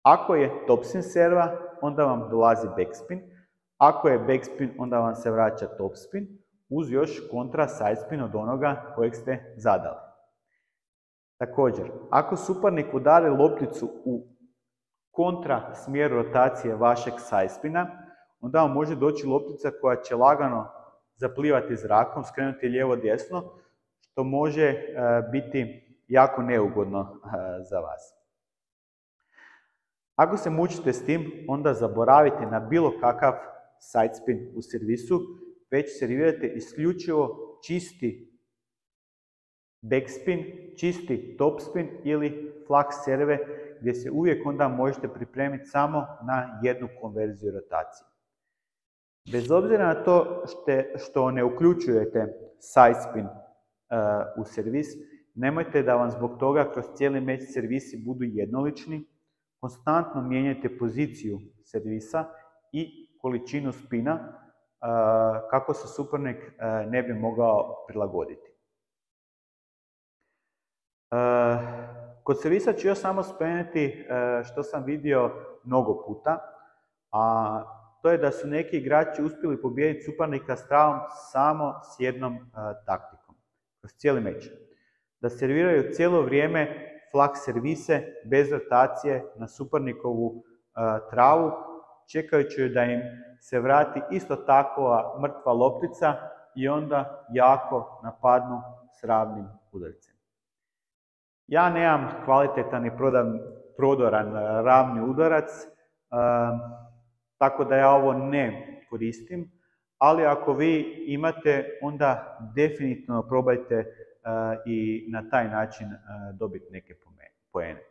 Ako je top spin serva, onda vam dolazi back spin. Ako je back spin, onda vam se vraća top spin, uz još kontra side spin od onoga kojeg ste zadali. Također, ako suparnik udari lopticu u kontra smjeru rotacije vašeg side spina, onda vam može doći loptica koja će lagano zaplivati zrakom, skrenuti lijevo-desno, što može biti jako neugodno za vas. Ako se mučite s tim, onda zaboravite na bilo kakav side spin u servisu, već servirajte isključivo čisti backspin, čisti topspin ili flux serve, gdje se uvijek onda možete pripremiti samo na jednu konverziju rotacije. Bez obzira na to što ne uključujete side spin u servis, nemojte da vam zbog toga kroz cijeli meč servisi budu jednolični. Konstantno mijenjajte poziciju servisa i količinu spina kako se suparnik ne bi mogao prilagoditi. Kod servisa ću još samo spomenuti što sam vidio mnogo puta, a to je da su neki igrači uspjeli pobijediti suparnika s travom samo s jednom taktikom, kroz cijeli meč. Da serviraju cijelo vrijeme flux servise bez rotacije na suparnikovu travu, čekajući da im se vrati isto takva mrtva loptica i onda jako napadnu s ravnim udarcem. Ja nemam kvalitetan i prodoran ravni udarac, tako da ja ovo ne koristim, ali ako vi imate, onda definitivno probajte i na taj način dobiti neke poene.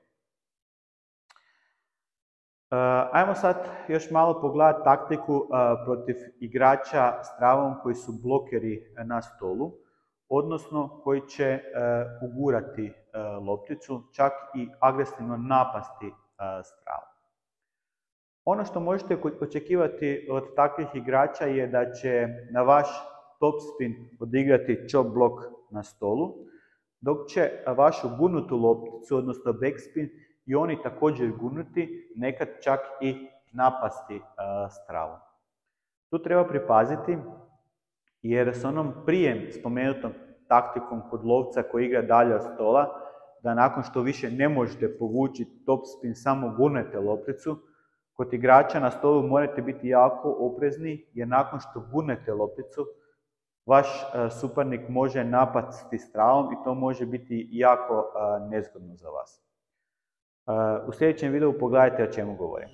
Ajmo sad još malo pogledati taktiku protiv igrača s travom koji su blokeri na stolu, odnosno koji će ugurati lopticu, čak i agresivno napasti s travom. Ono što možete očekivati od takvih igrača je da će na vaš topspin odigrati chop blok na stolu, dok će vašu gurnutu lopticu, odnosno backspin, i oni također gurnuti, nekad čak i napasti s travom. Tu treba pripaziti, jer s onom prije spomenutom taktikom kod lovca koji igra dalje od stola, da nakon što više ne možete povući topspin, samo gurnete lopticu, kod igrača na stolu morate biti jako oprezni, jer nakon što gurnete lopticu, vaš suparnik može napasti s travom i to može biti jako nezgodno za vas. U sljedećem videu pogledajte o čemu govorim.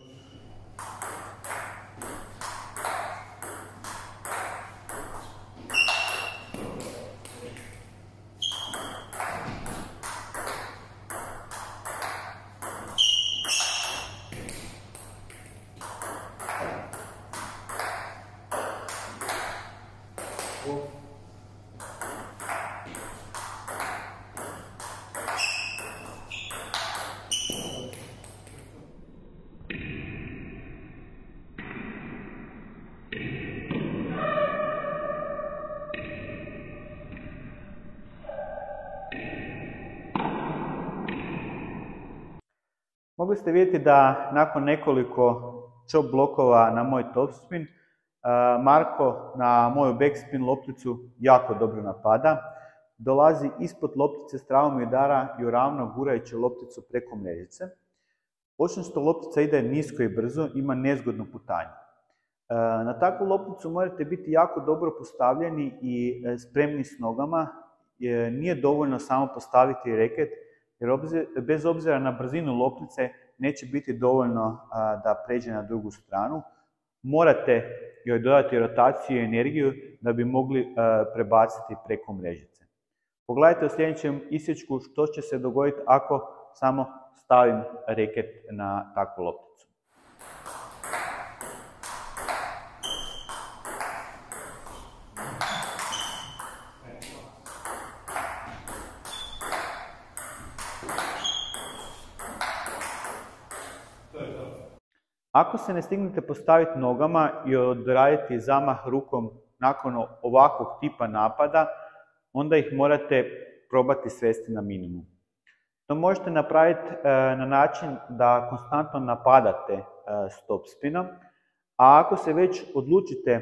Mogli ste vidjeti da nakon nekoliko chop blokova na moj topspin, Marko na moju backspin lopticu jako dobro napada. Dolazi ispod loptice s travom i udara i ravno gurajući lopticu preko mrežice. Osim što loptica ide nisko i brzo, ima nezgodnu putanju. Na takvu lopticu morate biti jako dobro postavljeni i spremni s nogama. Nije dovoljno samo postaviti reket, jer bez obzira na brzinu loptice neće biti dovoljno da pređe na drugu stranu. Morate joj dodati rotaciju i energiju da bi mogli prebaciti preko mrežice. Pogledajte u sljedećem isječku što će se dogoditi ako samo stavim reket na takvu lopticu. Ako se ne stignete postaviti nogama i odraditi zamah rukom nakon ovakvog tipa napada, onda ih morate probati svesti na minimum. To možete napraviti na način da konstantno napadate s topspinom, a ako se već odlučite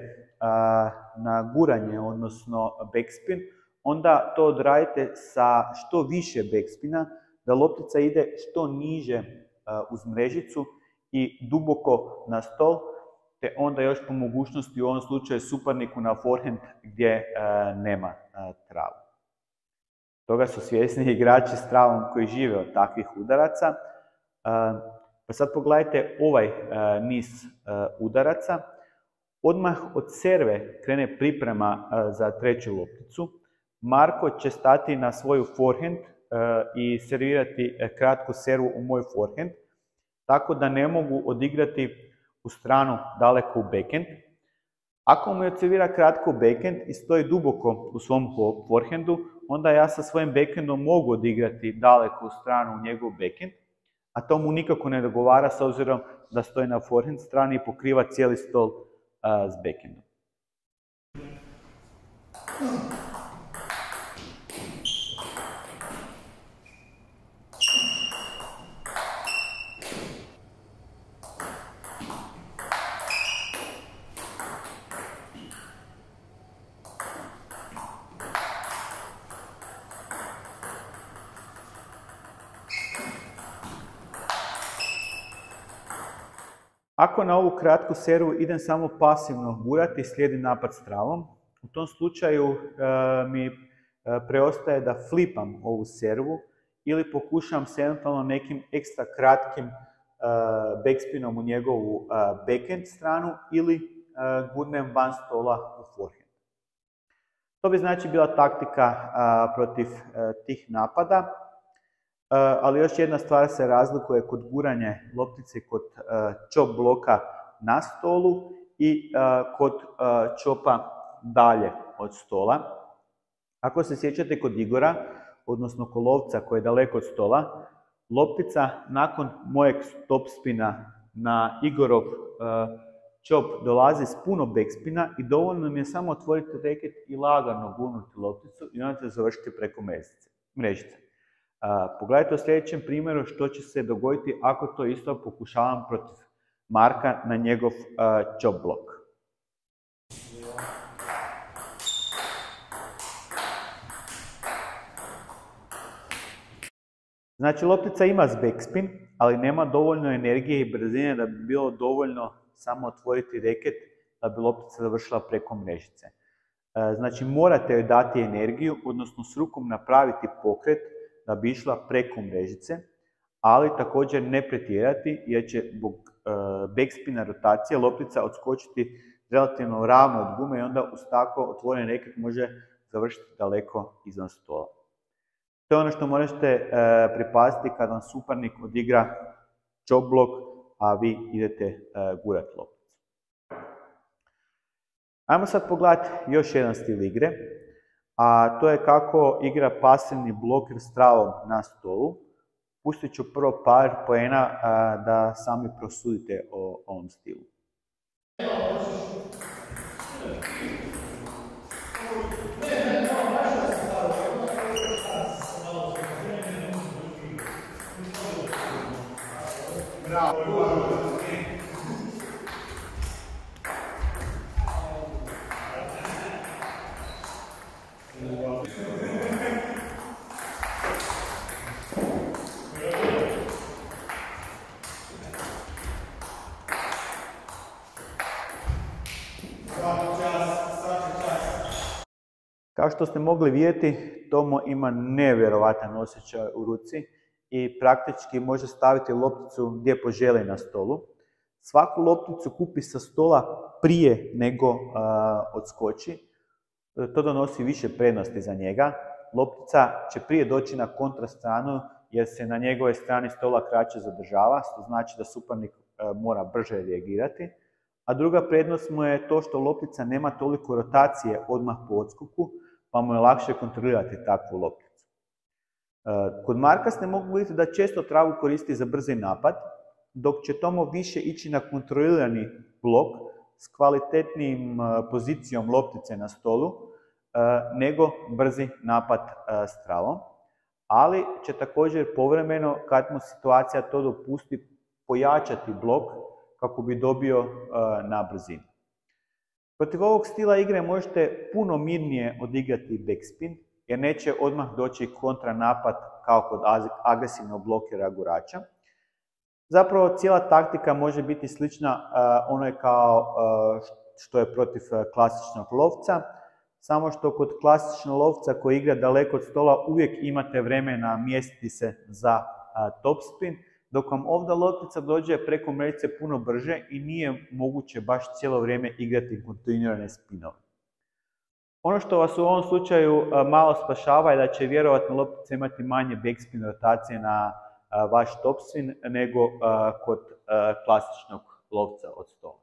na guranje, odnosno backspin, onda to odradite sa što više backspina, da loptica ide što niže uz mrežicu i duboko na stol, te onda još po mogućnosti u ovom slučaju suparniku na forehand gdje nema travu. Toga su svjesni igrači s travom koji žive od takvih udaraca. Pa sad pogledajte ovaj niz udaraca. Odmah od serve krene priprema za treću lopticu. Marko će stati na svoju forehand i servirati kratku servu u moj forehand, tako da ne mogu odigrati u stranu daleko u backhand. Ako mu je servira kratko u backhand i stoji duboko u svom forehandu, onda ja sa svojim backhandom mogu odigrati daleko u stranu u njegov backhand, a to mu nikako ne dogovara s obzirom da stoji na forehand strani i pokriva cijeli stol s backhandom. Ako na ovu kratku servu idem samo pasivno gurati, slijedi napad s travom, u tom slučaju mi preostaje da flipam ovu servu ili pokušam se eventualno nekim ekstra kratkim backspinom u njegovu backhand stranu ili gurnem van stola u forehand. To bi znači bila taktika protiv tih napada. Ali još jedna stvar se razlikuje kod guranja loptice kod chop bloka na stolu i kod chopa dalje od stola. Ako se sjećate kod Igora, odnosno kolovca koji je daleko od stola, loptica nakon mojeg topspina na Igorov chop dolazi s puno backspina i dovoljno mi je samo otvoriti reket i lagano gurnuti lopticu i onda će završiti preko mrežice. Pogledajte u sljedećem primjeru što će se dogoditi ako to isto pokušavam protiv Marka na njegov chop blok. Znači loptica ima backspin, ali nema dovoljno energije i brzine da bi bilo dovoljno samo otvoriti reket da bi loptica završila preko mrežice. Znači morate joj dati energiju, odnosno s rukom napraviti pokret da bi išla preko mrežice, ali također ne pretjerati jer će zbog backspina rotacije loptica odskočiti relativno ravno od gume i onda uz tako otvoren reket može završiti daleko izvan stola. To je ono što možete pripaziti kad vam suparnik odigra chop blok, a vi idete gurati lopticu. Ajmo sad pogledati još jedan stil igre, a to je kako igra pasivni bloker s travom na stolu. Pustit ću prvo par poena da sami prosudite o ovom stilu. Kao što ste mogli vidjeti, Tomo ima nevjerojatan osjećaj u ruci i praktički može staviti lopticu gdje poželi na stolu. Svaku lopticu kupi sa stola prije nego odskoči. To donosi više prednosti za njega. Loptica će prije doći na kontrastranu jer se na njegove strani stola kraće zadržava, što znači da suparnik mora brže reagirati. A druga prednost mu je to što loptica nema toliko rotacije odmah po odskoku, pa mu je lakše kontrolirati takvu lopticu. Kod Marka ste mogli vidjeti da često travu koristi za brzi napad, dok će Tomo više ići na kontrolirani blok s kvalitetnijim pozicijom loptice na stolu, nego brzi napad s travom, ali će također povremeno, kad mu situacija to dopusti, pojačati blok kako bi dobio na brzinu. Protiv ovog stila igre možete puno mirnije odigrati backspin, jer neće odmah doći kontranapad kao kod agresivnog blokera gurača. Zapravo cijela taktika može biti slična onoj kao što je protiv klasičnog lovca, samo što kod klasičnog lovca koji igra daleko od stola uvijek imate vremena mjestiti se za topspin, dok vam ovdje loptica dođe preko mrežice puno brže i nije moguće baš cijelo vrijeme igrati kontinuirane spinove. Ono što vas u ovom slučaju malo spašava je da će vjerojatno loptica imati manje backspin rotacije na vaš topspin nego kod klasičnog lovca od stola.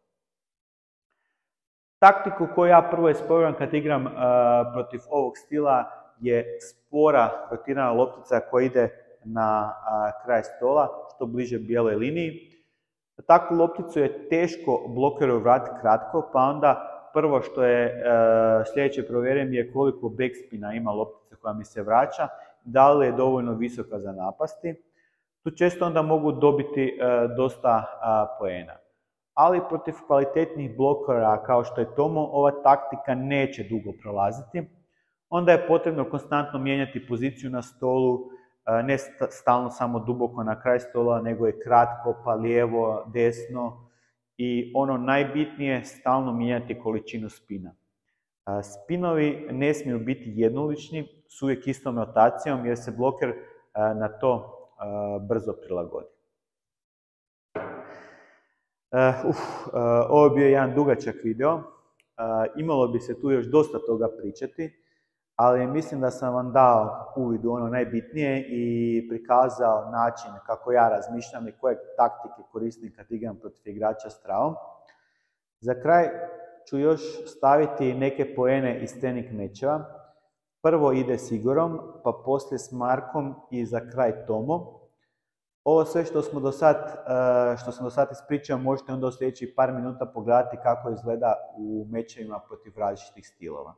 Taktiku koju ja prvo isprovjeram kad igram protiv ovog stila je spora rotirana loptica koja ide na kraj stola, što bliže bijeloj liniji. Takvu lopticu je teško blokeru vratiti kratko, pa onda prvo što je sljedeće provjerim je koliko backspina ima loptica koja mi se vraća, da li je dovoljno visoka za napasti. Tu često onda mogu dobiti dosta poena. Ali protiv kvalitetnih blokera kao što je Tomo, ova taktika neće dugo prolaziti. Onda je potrebno konstantno mijenjati poziciju na stolu, ne stalno samo duboko na kraj stola, nego i kratko, pa lijevo, desno. I ono najbitnije, stalno mijenjati količinu spina. Spinovi ne smiju biti jednolični, s uvijek istom rotacijom jer se bloker na to brzo prilagodi. Ovo je bio jedan dugačak video. Imalo bi se tu još dosta toga pričati, ali mislim da sam vam dao uvid u ono najbitnije i prikazao način kako ja razmišljam i koje taktike koristim kad igram protiv igrača s travom. Za kraj ću još staviti neke poene iz trening mečeva. Prvo ide s Igorom, pa poslije s Markom i za kraj Tomo. Ovo sve što sam do sad ispričao možete onda u sljedećih par minuta pogledati kako izgleda u mečevima protiv različitih stilova.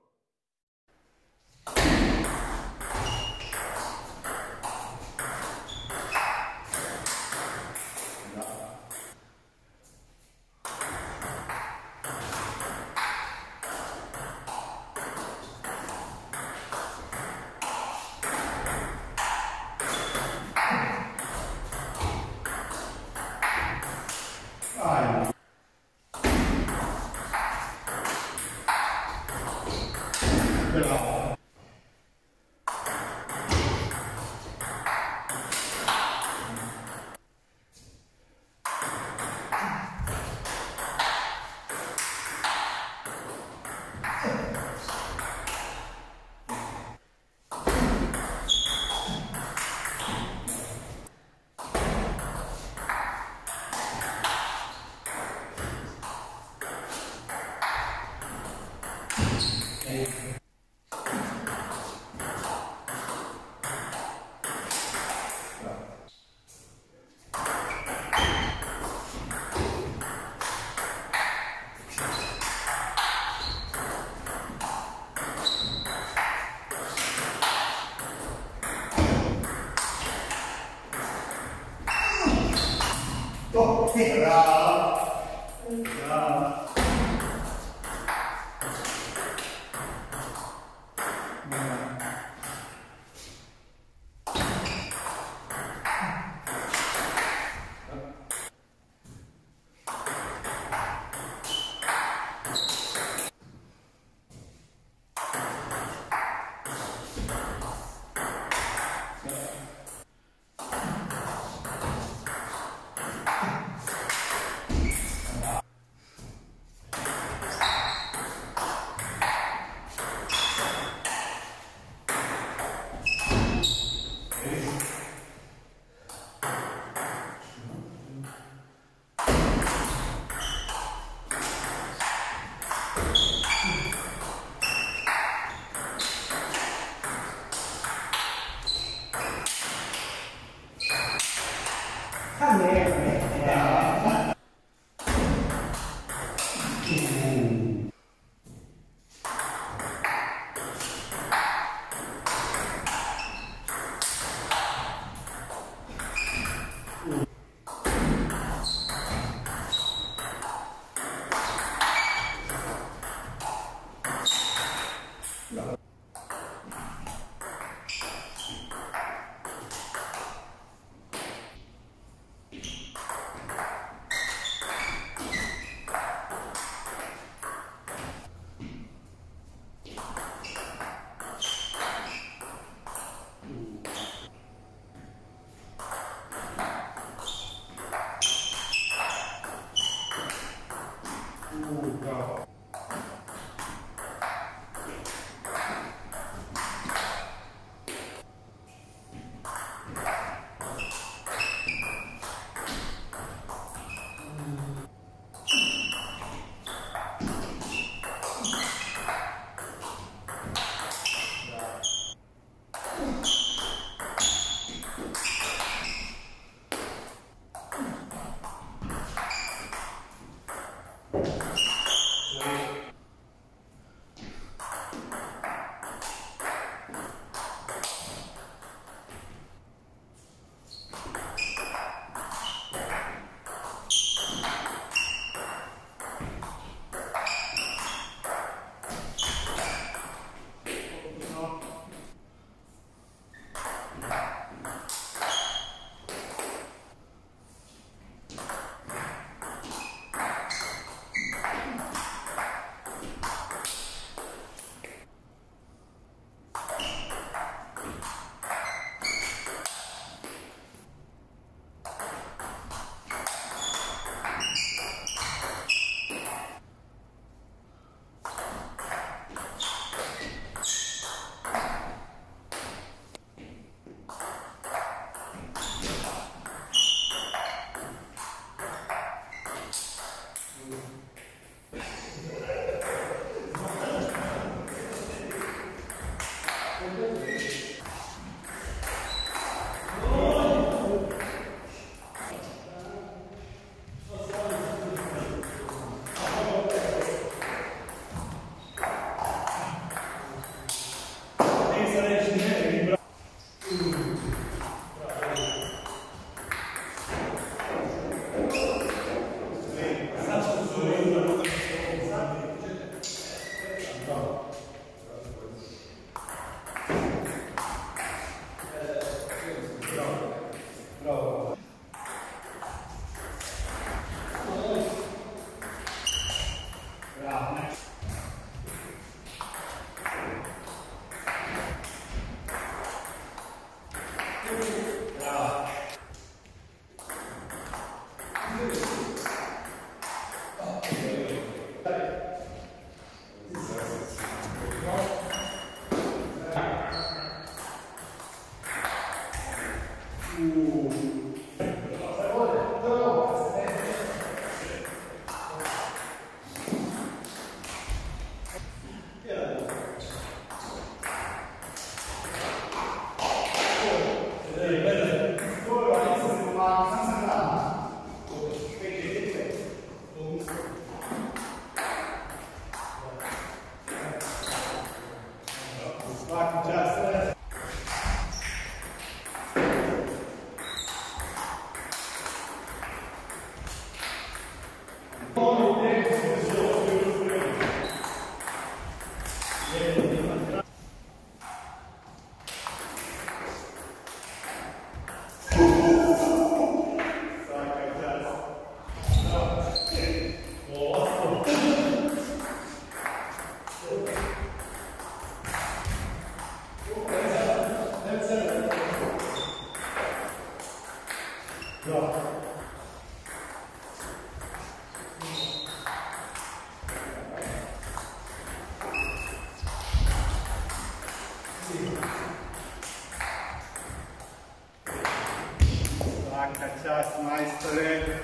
Svaka čast, majstore.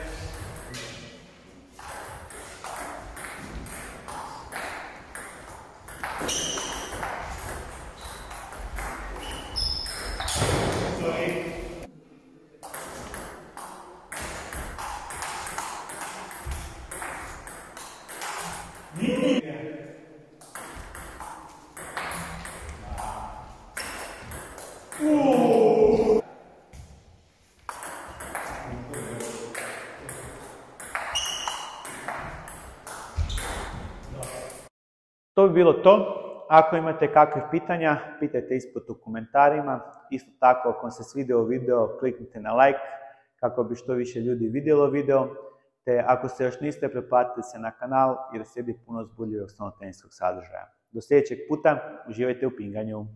To bi bilo to. Ako imate kakvih pitanja, pitajte ispod u komentarima. Isto tako, ako vam se svidio video, kliknite na like kako bi što više ljudi vidjelo video. Te ako se još niste, pretplatite se na kanal jer slijedi puno zbuljivog stolnoteniskog sadržaja. Do sljedećeg puta, uživajte u pinganju.